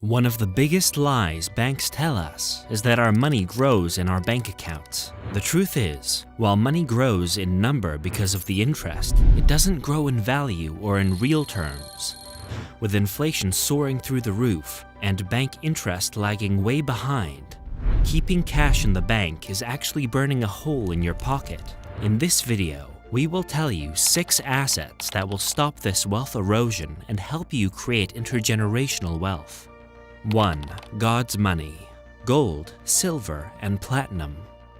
One of the biggest lies banks tell us is that our money grows in our bank accounts. The truth is, while money grows in number because of the interest, it doesn't grow in value or in real terms. With inflation soaring through the roof and bank interest lagging way behind, keeping cash in the bank is actually burning a hole in your pocket. In this video, we will tell you 6 assets that will stop this wealth erosion and help you create intergenerational wealth. 1. God's money. Gold, silver, and platinum.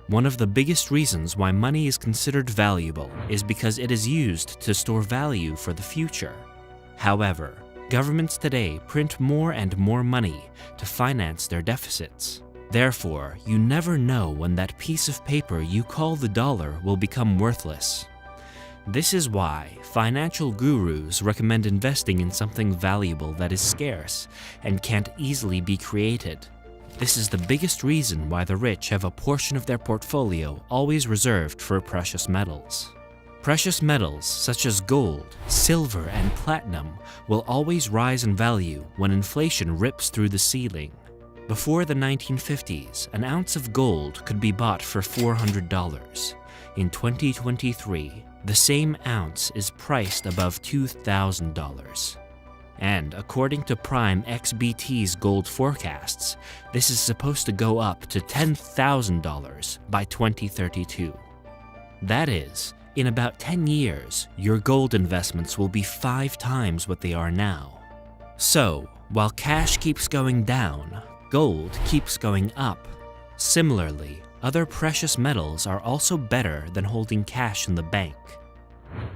One of the biggest reasons why money is considered valuable is because it is used to store value for the future. However, governments today print more and more money to finance their deficits. Therefore, you never know when that piece of paper you call the dollar will become worthless. This is why financial gurus recommend investing in something valuable that is scarce and can't easily be created. This is the biggest reason why the rich have a portion of their portfolio always reserved for precious metals. Precious metals such as gold, silver, and platinum will always rise in value when inflation rips through the ceiling. Before the 1950s, an ounce of gold could be bought for $400. In 2023, the same ounce is priced above $2,000. And according to Prime XBT's gold forecasts, this is supposed to go up to $10,000 by 2032. That is, in about 10 years, your gold investments will be 5 times what they are now. So, while cash keeps going down, gold keeps going up. Similarly, other precious metals are also better than holding cash in the bank.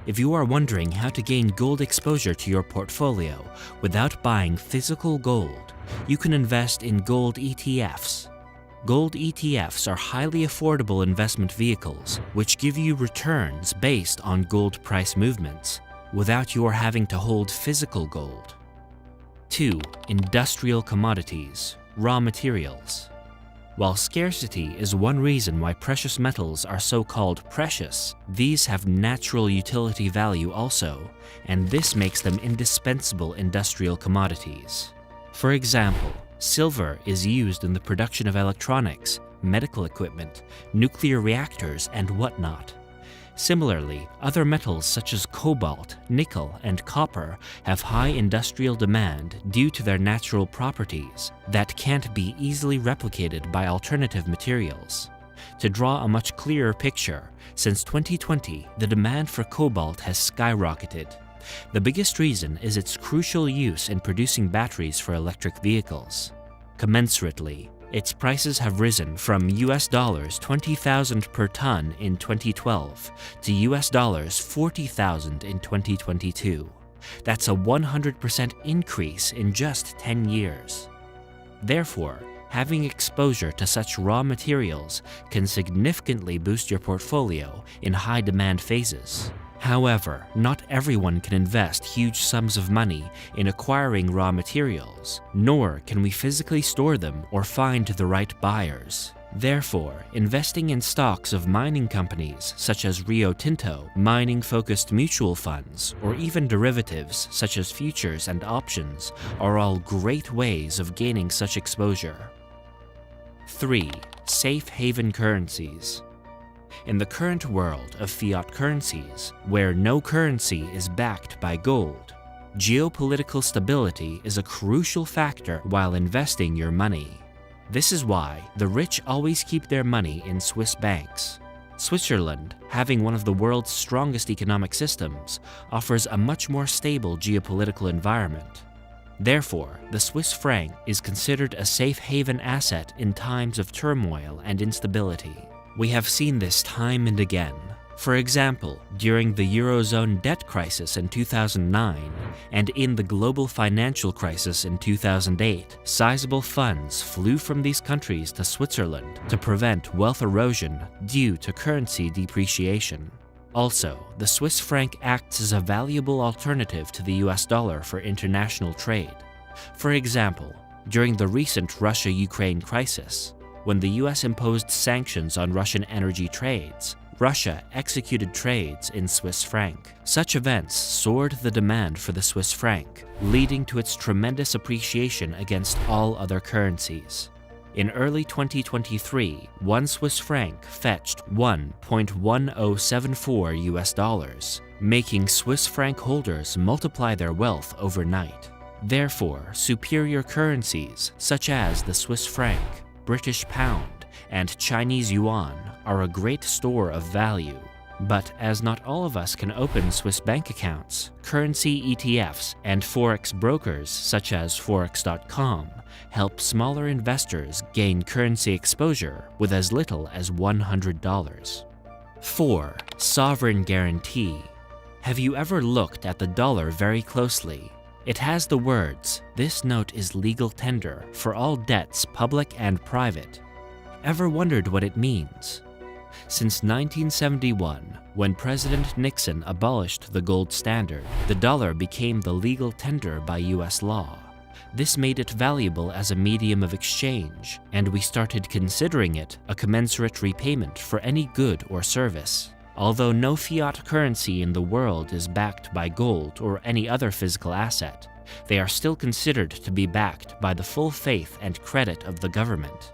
If you are wondering how to gain gold exposure to your portfolio without buying physical gold, you can invest in gold ETFs. Gold ETFs are highly affordable investment vehicles which give you returns based on gold price movements without your having to hold physical gold. 2. Industrial commodities, raw materials. While scarcity is one reason why precious metals are so-called precious, these have natural utility value also, and this makes them indispensable industrial commodities. For example, silver is used in the production of electronics, medical equipment, nuclear reactors, and whatnot. Similarly, other metals such as cobalt, nickel, and copper have high industrial demand due to their natural properties that can't be easily replicated by alternative materials. To draw a much clearer picture, since 2020, the demand for cobalt has skyrocketed. The biggest reason is its crucial use in producing batteries for electric vehicles. Commensurately, its prices have risen from US dollars 20,000 per ton in 2012 to US dollars 40,000 in 2022. That's a 100% increase in just 10 years. Therefore, having exposure to such raw materials can significantly boost your portfolio in high demand phases. However, not everyone can invest huge sums of money in acquiring raw materials, nor can we physically store them or find the right buyers. Therefore, investing in stocks of mining companies such as Rio Tinto, mining-focused mutual funds, or even derivatives such as futures and options are all great ways of gaining such exposure. 3. Safe haven currencies. In the current world of fiat currencies, where no currency is backed by gold, geopolitical stability is a crucial factor while investing your money. This is why the rich always keep their money in Swiss banks. Switzerland, having one of the world's strongest economic systems, offers a much more stable geopolitical environment. Therefore, the Swiss franc is considered a safe haven asset in times of turmoil and instability. We have seen this time and again. For example, during the Eurozone debt crisis in 2009 and in the global financial crisis in 2008, sizable funds flew from these countries to Switzerland to prevent wealth erosion due to currency depreciation. Also, the Swiss franc acts as a valuable alternative to the US dollar for international trade. For example, during the recent Russia-Ukraine crisis, when the US imposed sanctions on Russian energy trades, Russia executed trades in Swiss franc. Such events soared the demand for the Swiss franc, leading to its tremendous appreciation against all other currencies. In early 2023, 1 Swiss franc fetched 1.1074 US dollars, making Swiss franc holders multiply their wealth overnight. Therefore, superior currencies such as the Swiss franc, British pound, and Chinese yuan are a great store of value. But as not all of us can open Swiss bank accounts, currency ETFs and forex brokers such as forex.com help smaller investors gain currency exposure with as little as $100. 4. Sovereign guarantee. Have you ever looked at the dollar very closely? It has the words, "This note is legal tender for all debts, public and private." Ever wondered what it means? Since 1971, when President Nixon abolished the gold standard, the dollar became the legal tender by US law. This made it valuable as a medium of exchange, and we started considering it a commensurate repayment for any good or service. Although no fiat currency in the world is backed by gold or any other physical asset, they are still considered to be backed by the full faith and credit of the government.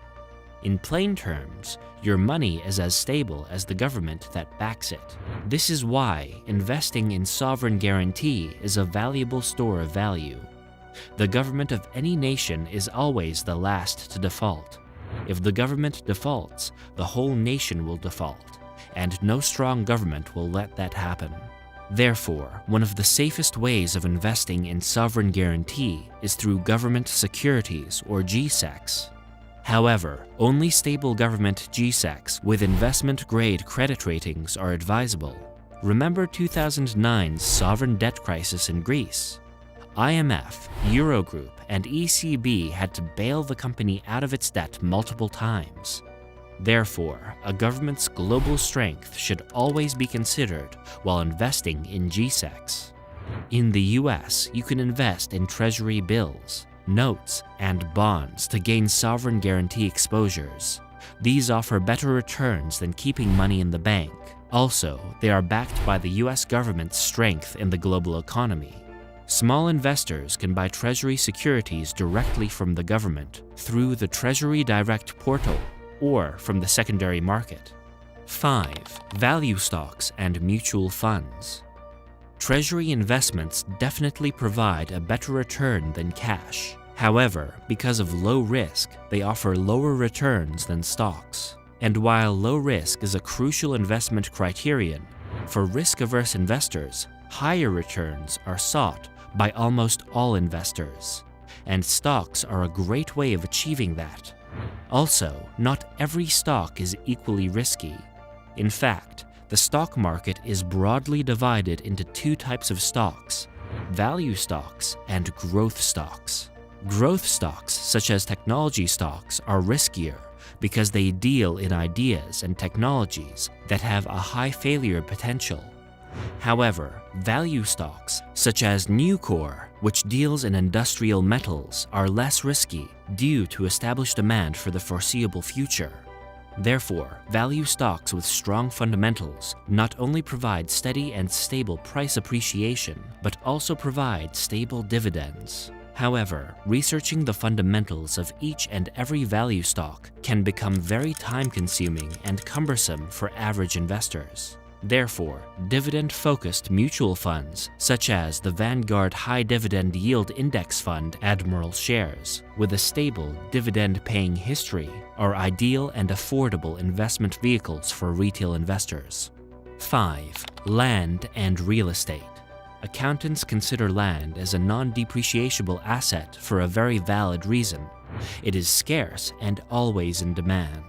In plain terms, your money is as stable as the government that backs it. This is why investing in sovereign guarantee is a valuable store of value. The government of any nation is always the last to default. If the government defaults, the whole nation will default, and no strong government will let that happen. Therefore, one of the safest ways of investing in sovereign guarantee is through government securities or G-SECs. However, only stable government G-SECs with investment-grade credit ratings are advisable. Remember 2009's sovereign debt crisis in Greece? IMF, Eurogroup, and ECB had to bail the company out of its debt multiple times. Therefore, a government's global strength should always be considered while investing in G-SECs. In the US, you can invest in treasury bills, notes, and bonds to gain sovereign guarantee exposures. These offer better returns than keeping money in the bank. Also, they are backed by the US government's strength in the global economy. Small investors can buy Treasury securities directly from the government through the Treasury Direct portal or from the secondary market. 5. Value stocks and mutual funds. Treasury investments definitely provide a better return than cash. However, because of low risk, they offer lower returns than stocks. And while low risk is a crucial investment criterion, for risk-averse investors, higher returns are sought by almost all investors, and stocks are a great way of achieving that. Also, not every stock is equally risky. In fact, the stock market is broadly divided into two types of stocks: value stocks and growth stocks. Growth stocks, such as technology stocks, are riskier because they deal in ideas and technologies that have a high failure potential. However, value stocks, such as Nucor, which deals in industrial metals, are less risky due to established demand for the foreseeable future. Therefore, value stocks with strong fundamentals not only provide steady and stable price appreciation, but also provide stable dividends. However, researching the fundamentals of each and every value stock can become very time-consuming and cumbersome for average investors. Therefore, dividend-focused mutual funds, such as the Vanguard High Dividend Yield Index Fund Admiral Shares, with a stable dividend-paying history, are ideal and affordable investment vehicles for retail investors. 5. Land and real estate. Accountants consider land as a non-depreciable asset for a very valid reason. It is scarce and always in demand.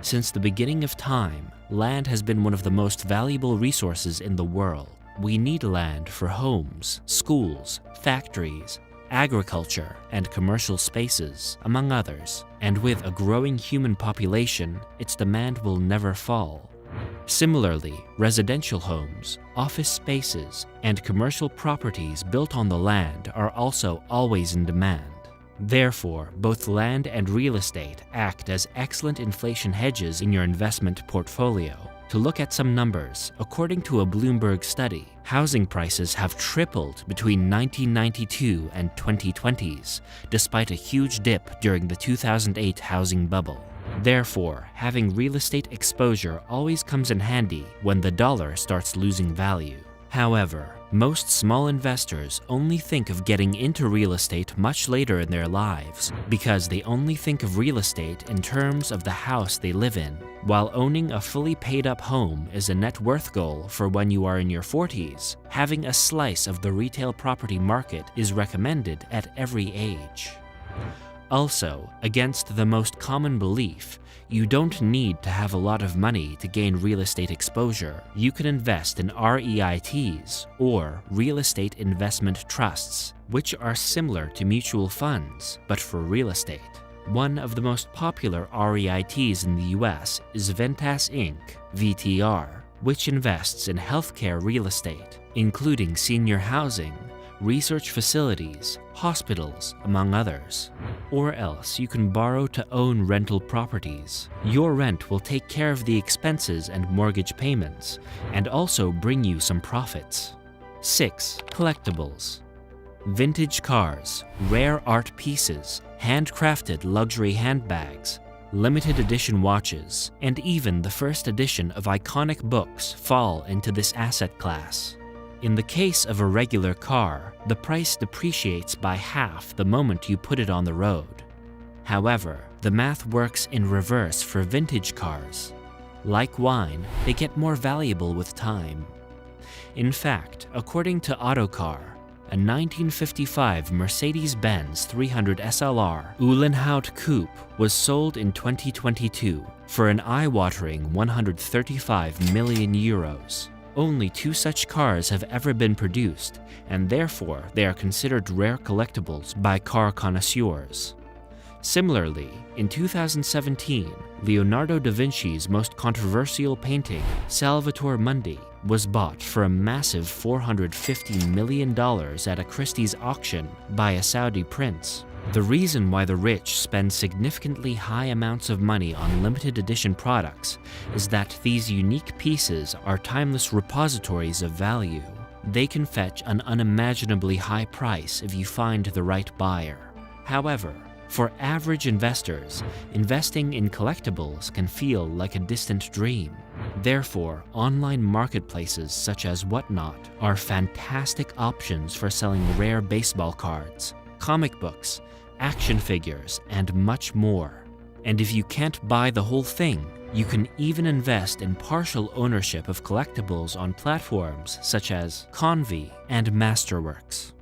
Since the beginning of time, land has been one of the most valuable resources in the world. We need land for homes, schools, factories, agriculture, and commercial spaces, among others. And with a growing human population, its demand will never fall. Similarly, residential homes, office spaces, and commercial properties built on the land are also always in demand. Therefore, both land and real estate act as excellent inflation hedges in your investment portfolio. To look at some numbers, according to a Bloomberg study, housing prices have tripled between 1992 and 2020s, despite a huge dip during the 2008 housing bubble. Therefore, having real estate exposure always comes in handy when the dollar starts losing value. However, most small investors only think of getting into real estate much later in their lives because they only think of real estate in terms of the house they live in. While owning a fully paid-up home is a net worth goal for when you are in your 40s, having a slice of the retail property market is recommended at every age. Also, against the most common belief, you don't need to have a lot of money to gain real estate exposure. You can invest in REITs, or real estate investment trusts, which are similar to mutual funds, but for real estate. One of the most popular REITs in the US is Ventas Inc., VTR, which invests in healthcare real estate, including senior housing, research facilities, hospitals, among others. Or else you can borrow to own rental properties. Your rent will take care of the expenses and mortgage payments, and also bring you some profits. 6. Collectibles. Vintage cars, rare art pieces, handcrafted luxury handbags, limited edition watches, and even the first edition of iconic books fall into this asset class. In the case of a regular car, the price depreciates by half the moment you put it on the road. However, the math works in reverse for vintage cars. Like wine, they get more valuable with time. In fact, according to Autocar, a 1955 Mercedes-Benz 300 SLR Uhlenhaut Coupe was sold in 2022 for an eye-watering 135 million euros. Only 2 such cars have ever been produced, and therefore they are considered rare collectibles by car connoisseurs. Similarly, in 2017, Leonardo da Vinci's most controversial painting, Salvator Mundi, was bought for a massive $450 million at a Christie's auction by a Saudi prince. The reason why the rich spend significantly high amounts of money on limited edition products is that these unique pieces are timeless repositories of value. They can fetch an unimaginably high price if you find the right buyer. However, for average investors, investing in collectibles can feel like a distant dream. Therefore, online marketplaces such as Whatnot are fantastic options for selling rare baseball cards, comic books, action figures, and much more. And if you can't buy the whole thing, you can even invest in partial ownership of collectibles on platforms such as Convi and Masterworks.